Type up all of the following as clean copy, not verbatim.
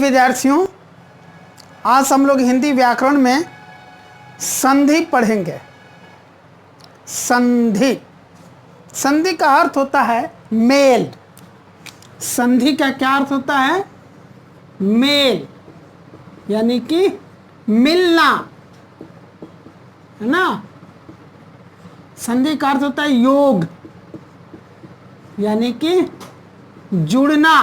विद्यार्थियों, आज हम लोग हिंदी व्याकरण में संधि पढ़ेंगे। संधि, संधि का अर्थ होता है मेल। संधि का क्या अर्थ होता है? मेल, यानी कि मिलना, है ना। संधि का अर्थ होता है योग, यानी कि जुड़ना,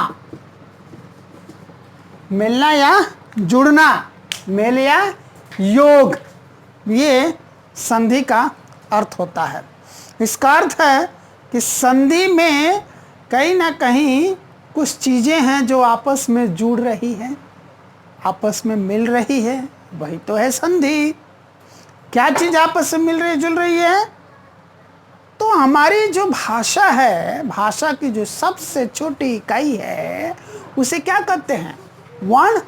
मिलना या जुड़ना, मेल या योग, ये संधि का अर्थ होता है। इसका अर्थ है कि संधि में कहीं ना कहीं कुछ चीज़ें हैं जो आपस में जुड़ रही हैं, आपस में मिल रही है, वही तो है संधि। क्या चीज़ आपस में मिल रही जुड़ रही है? तो हमारी जो भाषा है, भाषा की जो सबसे छोटी इकाई है, उसे क्या कहते हैं? वर्ण।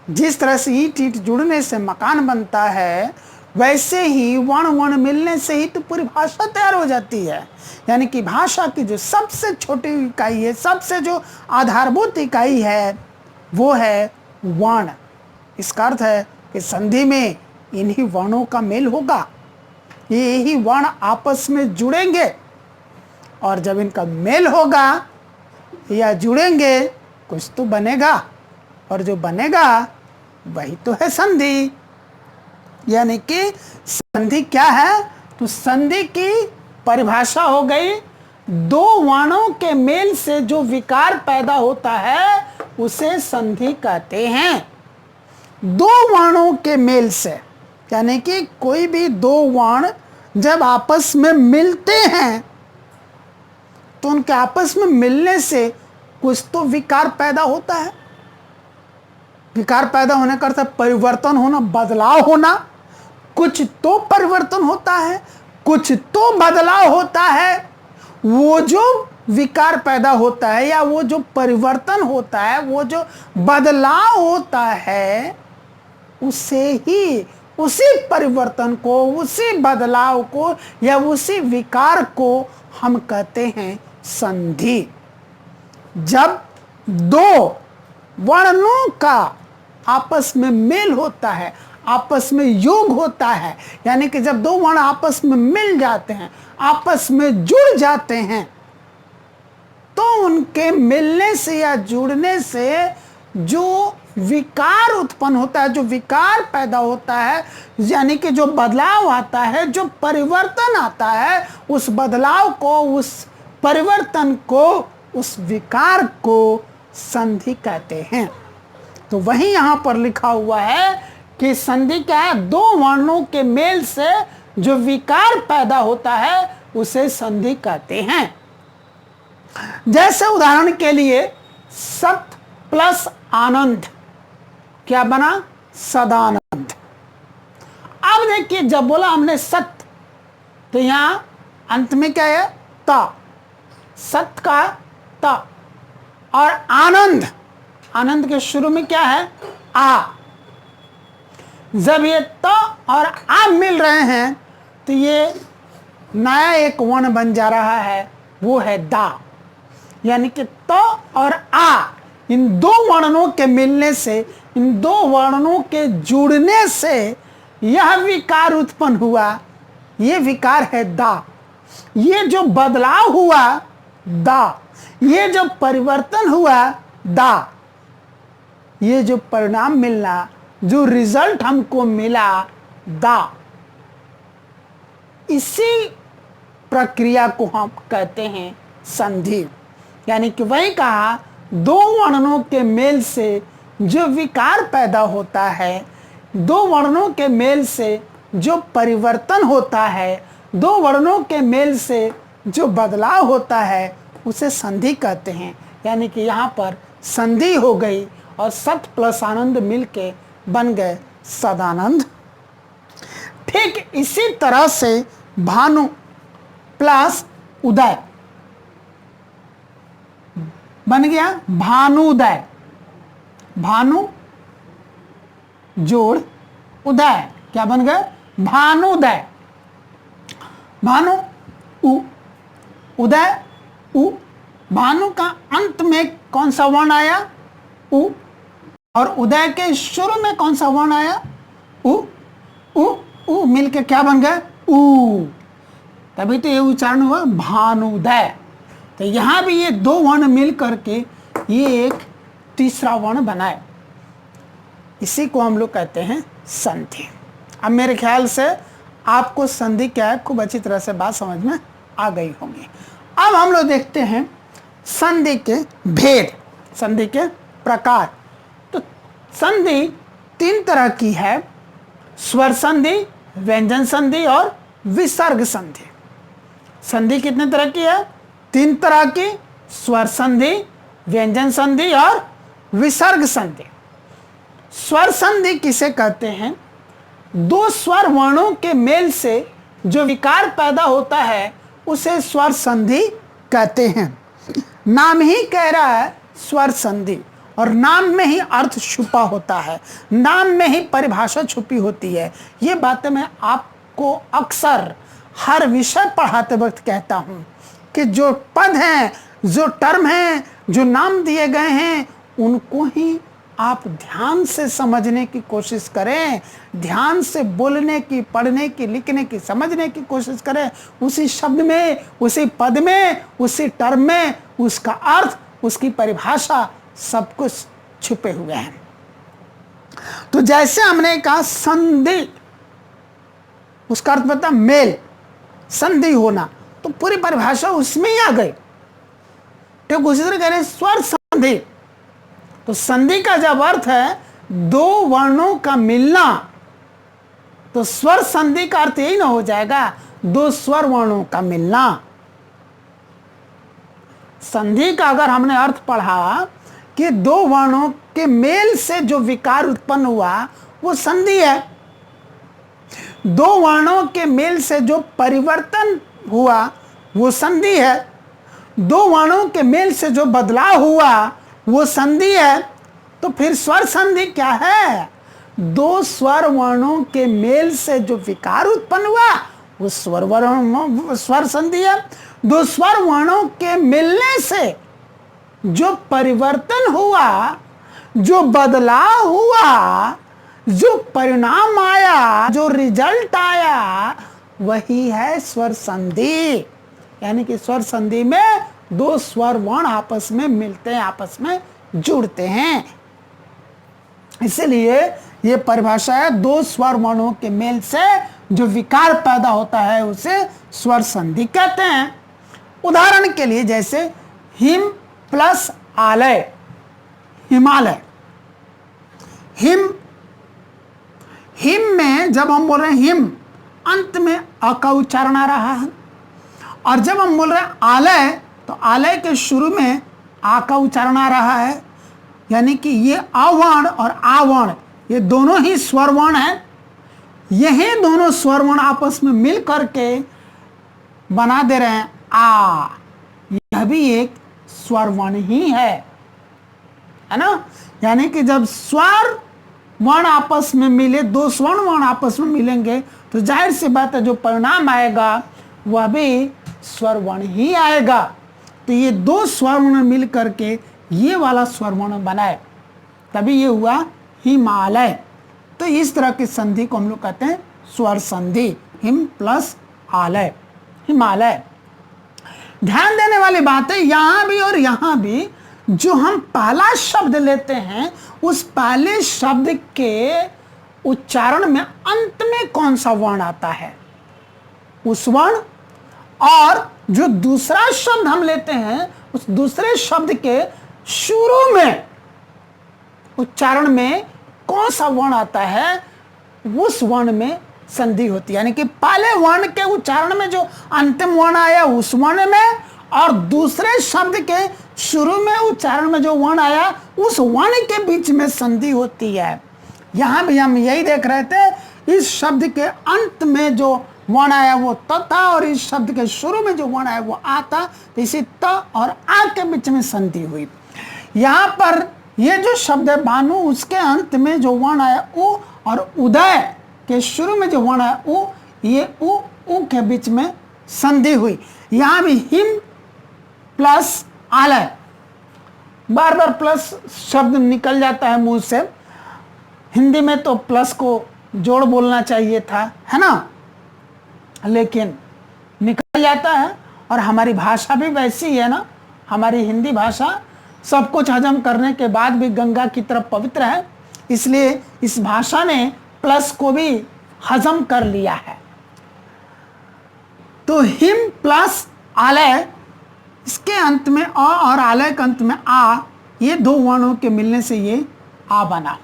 जिस तरह से ईंट ईंट जुड़ने से मकान बनता है, वैसे ही वर्ण वर्ण मिलने से ही तो पूरी भाषा तैयार हो जाती है। यानी कि भाषा की जो सबसे छोटी इकाई है, सबसे जो आधारभूत इकाई है, वो है वर्ण। इसका अर्थ है कि संधि में इन्हीं वर्णों का मेल होगा, ये ही वर्ण आपस में जुड़ेंगे, और जब इनका मेल होगा या जुड़ेंगे, कुछ तो बनेगा, और जो बनेगा वही तो है संधि। यानी कि संधि क्या है? तो संधि की परिभाषा हो गई, दो वर्णों के मेल से जो विकार पैदा होता है उसे संधि कहते हैं। दो वर्णों के मेल से, यानी कि कोई भी दो वर्ण जब आपस में मिलते हैं तो उनके आपस में मिलने से कुछ तो विकार पैदा होता है। विकार पैदा होने का अर्थ है परिवर्तन होना, बदलाव होना। कुछ तो परिवर्तन होता है, कुछ तो बदलाव होता है। वो जो विकार पैदा होता है या वो जो परिवर्तन होता है, वो जो बदलाव होता है, उसे ही, उसी परिवर्तन को, उसी बदलाव को या उसी विकार को हम कहते हैं संधि। जब दो वर्णों का आपस में मेल होता है, आपस में योग होता है, यानी कि जब दो वर्ण आपस में मिल जाते हैं, आपस में जुड़ जाते हैं, तो उनके मिलने से या जुड़ने से जो विकार उत्पन्न होता है, जो विकार पैदा होता है, यानी कि जो बदलाव आता है, जो परिवर्तन आता है, उस बदलाव को, उस परिवर्तन को, उस विकार को संधि कहते हैं। तो वही यहां पर लिखा हुआ है कि संधि क्या है? दो वर्णों के मेल से जो विकार पैदा होता है उसे संधि कहते हैं। जैसे उदाहरण के लिए सत प्लस आनंद क्या बना? सदानंद। अब देखिए, जब बोला हमने सत, तो यहां अंत में क्या है? ता, सत का ता। और आनंद, आनंद के शुरू में क्या है? आ। जब ये त और आ मिल रहे हैं तो ये नया एक वर्ण बन जा रहा है, वो है दा। यानी कि त और आ, इन दो वर्णों के मिलने से, इन दो वर्णों के जुड़ने से यह विकार उत्पन्न हुआ, ये विकार है दा। ये जो बदलाव हुआ दा, ये जो परिवर्तन हुआ दा, ये जो परिणाम मिलना, जो रिजल्ट हमको मिला दा, इसी प्रक्रिया को हम कहते हैं संधि। यानी कि वही कहा, दो वर्णों के मेल से जो विकार पैदा होता है, दो वर्णों के मेल से जो परिवर्तन होता है, दो वर्णों के मेल से जो बदलाव होता है, उसे संधि कहते हैं। यानी कि यहाँ पर संधि हो गई और सत प्लस आनंद मिलके बन गए सदानंद। ठीक इसी तरह से भानु प्लस उदय बन गया भानुदय। भानु जोड़ उदय क्या बन गए? भानुदय। भानु उ, उदय उ। भानु का अंत में कौन सा वर्ण आया? उ, और उदय के शुरू में कौन सा वर्ण आया? उ, उ, उ मिलके क्या बन गया? उ, तभी तो ये उच्चारण हुआ भानुदय। तो यहां भी ये दो वर्ण मिल करके ये एक तीसरा वर्ण बनाए, इसी को हम लोग कहते हैं संधि। अब मेरे ख्याल से आपको संधि क्या है खूब अच्छी तरह से बात समझ में आ गई होगी। अब हम लोग देखते हैं संधि के भेद, संधि के प्रकार। तो संधि तीन तरह की है, स्वर संधि, व्यंजन संधि और विसर्ग संधि। संधि कितने तरह की है? तीन तरह की, स्वर संधि, व्यंजन संधि और विसर्ग संधि। स्वर संधि किसे कहते हैं? दो स्वर वर्णों के मेल से जो विकार पैदा होता है उसे स्वर संधि कहते हैं। नाम ही कह रहा है स्वर संधि, और नाम में ही अर्थ छुपा होता है, नाम में ही परिभाषा छुपी होती है। ये बातें मैं आपको अक्सर हर विषय पढ़ाते वक्त कहता हूँ कि जो पद हैं, जो टर्म हैं, जो नाम दिए गए हैं, उनको ही आप ध्यान से समझने की कोशिश करें, ध्यान से बोलने की, पढ़ने की, लिखने की, समझने की कोशिश करें। उसी शब्द में, उसी पद में, उसी टर्म में उसका अर्थ, उसकी परिभाषा सब कुछ छुपे हुए हैं। तो जैसे हमने कहा संधि, उसका अर्थ बता मेल, संधि होना, तो पूरी परिभाषा उसमें ही आ गई। तो उसी तरह कह रहे स्वर संधि, तो संधि का जब अर्थ है दो वर्णों का मिलना, तो स्वर संधि का अर्थ यही ना हो जाएगा दो स्वर वर्णों का मिलना। संधि का अगर हमने अर्थ पढ़ा कि दो वर्णों के मेल से जो विकार उत्पन्न हुआ वो संधि है, दो वर्णों के मेल से जो परिवर्तन हुआ वो संधि है, दो वर्णों के मेल से जो बदलाव हुआ वो संधि है। तो फिर स्वर संधि क्या है? दो स्वर वर्णों के मेल से जो विकार उत्पन्न हुआ वो स्वर संधि है। दो स्वर वर्णों के मिलने से जो परिवर्तन हुआ, जो बदलाव हुआ, जो परिणाम आया, जो रिजल्ट आया, वही है स्वर संधि। यानी कि स्वर संधि में दो स्वर वर्ण आपस में मिलते हैं, आपस में जुड़ते हैं। इसलिए ये परिभाषा है दो स्वर वर्णों के मेल से जो विकार पैदा होता है उसे स्वर संधि कहते हैं। उदाहरण के लिए जैसे हिम प्लस आलय, हिमालय। हिम, हिम में जब हम बोल रहे हैं हिम, अंत में अ का उच्चारण आ रहा है, और जब हम बोल रहे हैं आलय तो आलय के शुरू में आ का उच्चारण आ रहा है। यानी कि ये अवर्ण और आवर्ण ये दोनों ही स्वर वर्ण है। यही दोनों स्वर वर्ण आपस में मिल करके बना दे रहे हैं आ, यह भी एक स्वर वर्ण ही है ना। यानी कि जब स्वर वर्ण आपस में मिले, दो स्वर्ण वर्ण आपस में मिलेंगे तो जाहिर सी बात है जो परिणाम आएगा वह भी स्वर वर्ण ही आएगा। तो ये दो स्वर वर्ण मिल करके ये वाला स्वर वर्ण बनाए, तभी ये हुआ हिमालय। तो इस तरह की संधि को हम लोग कहते हैं स्वर संधि, हिम प्लस आलय, हिमालय। ध्यान देने वाली बात है यहां भी और यहां भी जो हम पहला शब्द लेते हैं उस पहले शब्द के उच्चारण में अंत में कौन सा वर्ण आता है उस वर्ण, और जो दूसरा शब्द हम लेते हैं उस दूसरे शब्द के शुरू में उच्चारण में कौन सा वर्ण आता है उस वर्ण में संधि होती है। यानी कि पहले वर्ण के उच्चारण में जो अंतिम वर्ण आया उस वर्ण में, और दूसरे शब्द के शुरू में उच्चारण में जो वर्ण आया उस वर्ण के बीच में संधि होती है। यहां भी हम यही देख रहे थे, इस शब्द के अंत में जो वर्ण आया वो त था और इस शब्द के शुरू में जो वर्ण आया वो आ था। तो इसी त और आ के बीच में संधि हुई। यहाँ पर ये जो शब्द है भानु, उसके अंत में जो वर्ण आया उ, और उदय के शुरू में जो वर्ण आया उ, ये उ के बीच में संधि हुई। यहाँ भी हिम प्लस आलय, बार बार प्लस शब्द निकल जाता है मुंह से। हिंदी में तो प्लस को जोड़ बोलना चाहिए था, है ना, लेकिन निकल जाता है। और हमारी भाषा भी वैसी है ना, हमारी हिंदी भाषा सब कुछ हजम करने के बाद भी गंगा की तरफ पवित्र है, इसलिए इस भाषा ने प्लस को भी हजम कर लिया है। तो हिम प्लस आलय, इसके अंत में अ और आलय के अंत में आ, ये दो वर्णों के मिलने से ये आ बना।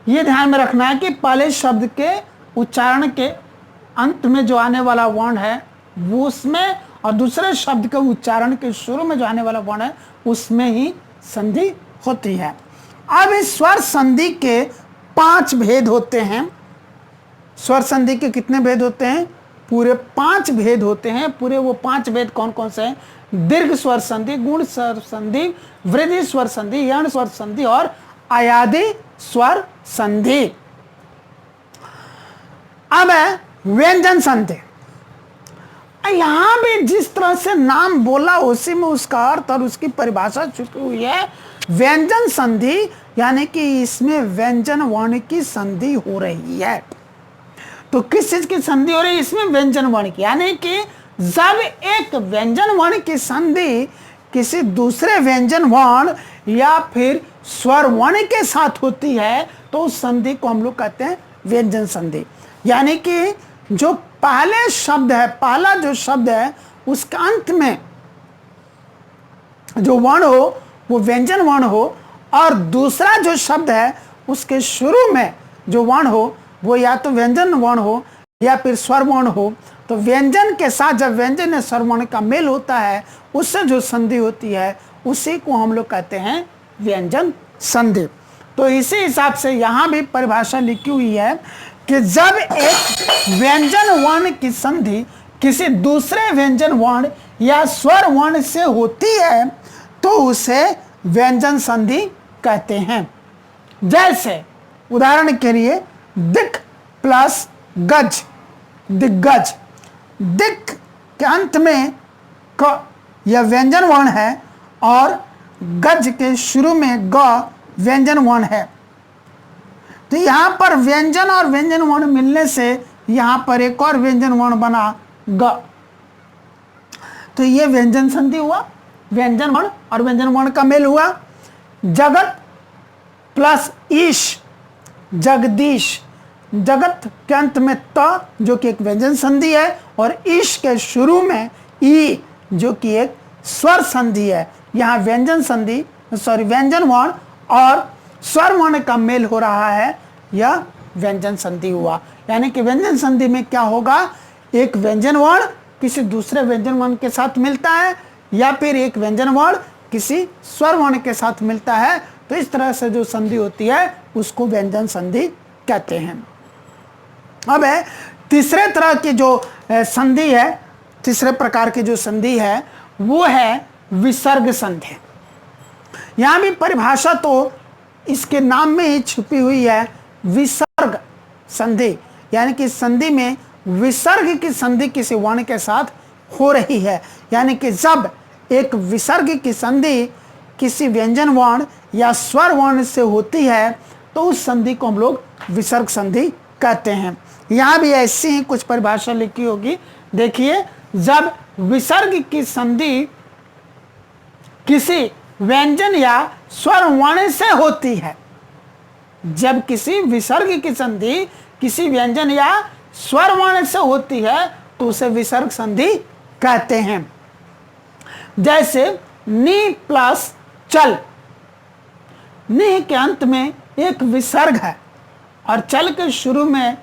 ये ध्यान में रखना है कि पहले शब्द के उच्चारण के अंत में जो आने वाला वर्ण है वो उसमें, और दूसरे शब्द के उच्चारण के शुरू में जो आने वाला वर्ण है उसमें ही संधि होती है। अब इस स्वर संधि के 5 भेद होते हैं। स्वर संधि के कितने भेद होते हैं? पूरे 5 भेद होते हैं। पूरे वो 5 भेद कौन कौन से हैं? दीर्घ स्वर संधि, गुण स्वर संधि, वृद्धि स्वर संधि, यण स्वर संधि और अयादि स्वर संधि। अब है व्यंजन संधि। यहां भी जिस तरह से नाम बोला उसी में उसका अर्थ और उसकी परिभाषा छुपी हुई है। व्यंजन संधि यानी कि इसमें व्यंजन वर्ण की संधि हो रही है। तो किस चीज की संधि हो रही है? इसमें व्यंजन वर्ण की, यानी कि जब एक व्यंजन वर्ण की संधि किसी दूसरे व्यंजन वर्ण या फिर स्वर वर्ण के साथ होती है तो उस संधि को हम लोग कहते हैं व्यंजन संधि। यानी कि जो पहले शब्द है, पहला जो शब्द है उसके अंत में जो वर्ण हो वो व्यंजन वर्ण हो, और दूसरा जो शब्द है उसके शुरू में जो वर्ण हो वो या तो व्यंजन वर्ण हो या फिर स्वर वर्ण हो। तो व्यंजन के साथ जब व्यंजन या स्वर वर्ण का मेल होता है उससे जो संधि होती है उसी को हम लोग कहते हैं व्यंजन संधि। तो इसी हिसाब से यहाँ भी परिभाषा लिखी हुई है कि जब एक व्यंजन वर्ण की संधि किसी दूसरे व्यंजन वर्ण या स्वर वर्ण से होती है तो उसे व्यंजन संधि कहते हैं। जैसे उदाहरण के लिए दिक प्लस गज, दिग्गज। दिक के अंत में क यह व्यंजन वर्ण है और गज के शुरू में ग व्यंजन वर्ण है। तो यहां पर व्यंजन और व्यंजन वर्ण मिलने से यहां पर एक और व्यंजन वर्ण बना ग। तो ये व्यंजन संधि हुआ, व्यंजन वर्ण और व्यंजन वर्ण का मेल हुआ। जगत प्लस ईश, जगदीश। जगत के अंत में त जो कि एक व्यंजन संधि है और ईश के शुरू में ई जो कि एक स्वर संधि है। यहाँ व्यंजन संधि व्यंजन वर्ण और स्वर वर्ण का मेल हो रहा है, यह व्यंजन संधि हुआ। यानी कि व्यंजन संधि में क्या होगा? एक व्यंजन वर्ण किसी दूसरे व्यंजन वर्ण के साथ मिलता है या फिर एक व्यंजन वर्ण किसी स्वर वर्ण के साथ मिलता है। तो इस तरह से जो संधि होती है उसको व्यंजन संधि कहते हैं। अब है तीसरे तरह की जो संधि है, तीसरे प्रकार की जो संधि है वो है विसर्ग संधि। यहां भी परिभाषा तो इसके नाम में ही छुपी हुई है, विसर्ग संधि। यानी कि संधि में विसर्ग की संधि किसी वर्ण के साथ हो रही है। यानी कि जब एक विसर्ग की संधि किसी व्यंजन वर्ण या स्वर वर्ण से होती है तो उस संधि को हम लोग विसर्ग संधि कहते हैं। यहां भी ऐसी ही कुछ परिभाषा लिखी होगी। देखिए, जब विसर्ग की संधि किसी व्यंजन या स्वर वर्ण से होती है, जब किसी विसर्ग की संधि किसी व्यंजन या स्वर वर्ण से होती है तो उसे विसर्ग संधि कहते हैं। जैसे नी प्लस चल। नी के अंत में एक विसर्ग है और चल के शुरू में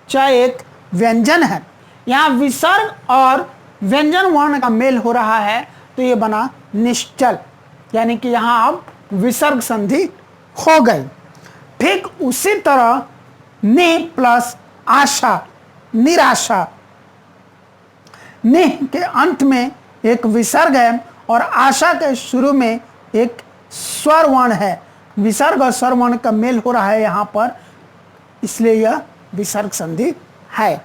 च एक व्यंजन है। यहाँ विसर्ग और व्यंजन वर्ण का मेल हो रहा है तो ये बना निश्चल। यानी कि यहाँ अब विसर्ग संधि हो गई। ठीक उसी तरह नि प्लस आशा, निराशा। नि के अंत में एक विसर्ग है और आशा के शुरू में एक स्वर वर्ण है। विसर्ग और स्वर वर्ण का मेल हो रहा है यहाँ पर, इसलिए यह विसर्ग संधि है।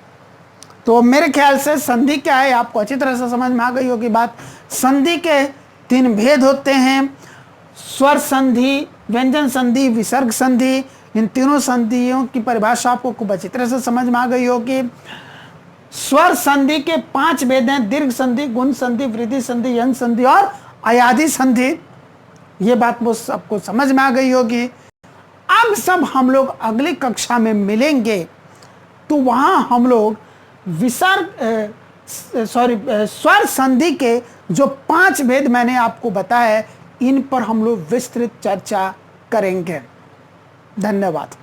तो मेरे ख्याल से संधि क्या है आपको अच्छी तरह से समझ में आ गई होगी बात। संधि के 3 भेद होते हैं। स्वर संधि, व्यंजन संधि, विसर्ग संधि, इन तीनों संधियों की परिभाषा आपको खूब अच्छी तरह से समझ में आ गई होगी। स्वर संधि के 5 भेद हैं, दीर्घ संधि, गुण संधि, वृद्धि संधि, यंग संधि और अयादि संधि। ये बात वो सबको समझ में आ गई होगी। अब सब हम लोग अगली कक्षा में मिलेंगे तो वहां हम लोग स्वर संधि के जो 5 भेद मैंने आपको बताया इन पर हम लोग विस्तृत चर्चा करेंगे। धन्यवाद।